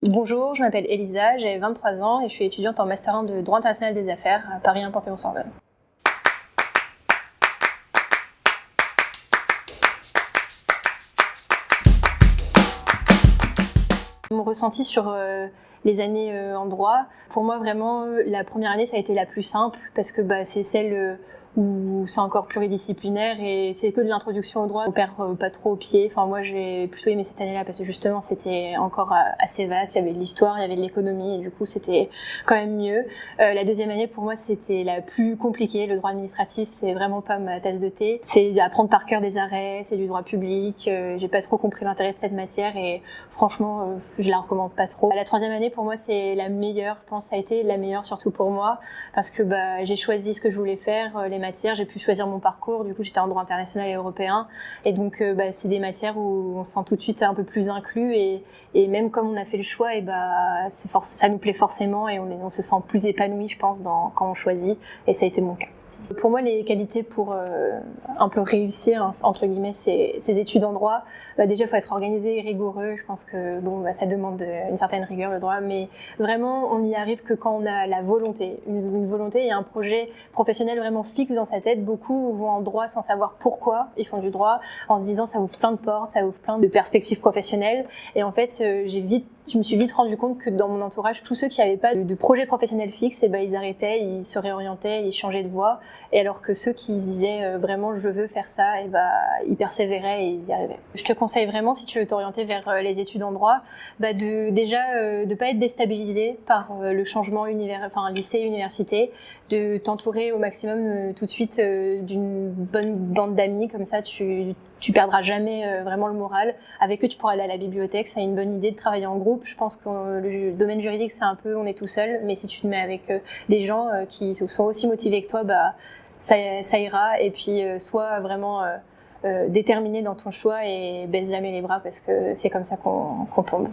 Bonjour, je m'appelle Elisa, j'ai 23 ans et je suis étudiante en Master 1 de droit international des affaires à Paris 1 Panthéon-Sorbonne. Mon ressenti sur les années en droit, pour moi vraiment la première année ça a été la plus simple parce que c'est celle où c'est encore pluridisciplinaire et c'est que de l'introduction au droit, on perd pas trop au pied. Enfin moi j'ai plutôt aimé cette année-là parce que justement c'était encore assez vaste, il y avait de l'histoire, il y avait de l'économie et du coup c'était quand même mieux. La deuxième année pour moi c'était la plus compliquée, le droit administratif c'est vraiment pas ma tasse de thé, c'est apprendre par cœur des arrêts, c'est du droit public, j'ai pas trop compris l'intérêt de cette matière et franchement je la recommande pas trop. La troisième année pour moi c'est la meilleure, je pense que ça a été la meilleure surtout pour moi parce que j'ai choisi ce que je voulais faire, les matières, j'ai pu choisir mon parcours, du coup j'étais en droit international et européen et donc c'est des matières où on se sent tout de suite un peu plus inclus et même comme on a fait le choix et ça nous plaît forcément et on se sent plus épanoui je pense quand on choisit et ça a été mon cas. Pour moi, les qualités pour un peu réussir entre guillemets ces études en droit, déjà il faut être organisé et rigoureux. Je pense que ça demande une certaine rigueur le droit, mais vraiment on n'y arrive que quand on a la volonté, une volonté et un projet professionnel vraiment fixe dans sa tête. Beaucoup vont en droit sans savoir pourquoi ils font du droit, en se disant ça ouvre plein de portes, ça ouvre plein de perspectives professionnelles. Et en fait, je me suis vite rendu compte que dans mon entourage, tous ceux qui n'avaient pas de projet professionnel fixe, ils arrêtaient, ils se réorientaient, ils changeaient de voie. Et alors que ceux qui disaient vraiment je veux faire ça, ils persévéraient et ils y arrivaient. Je te conseille vraiment, si tu veux t'orienter vers les études en droit, de pas être déstabilisé par le changement lycée-université, de t'entourer au maximum tout de suite d'une bonne bande d'amis, comme ça tu perdras jamais vraiment le moral. Avec eux, tu pourras aller à la bibliothèque. C'est une bonne idée de travailler en groupe. Je pense que le domaine juridique, c'est un peu, on est tout seul. Mais si tu te mets avec des gens qui sont aussi motivés que toi, ça ira. Et puis, sois vraiment déterminé dans ton choix et baisse jamais les bras parce que c'est comme ça qu'on tombe.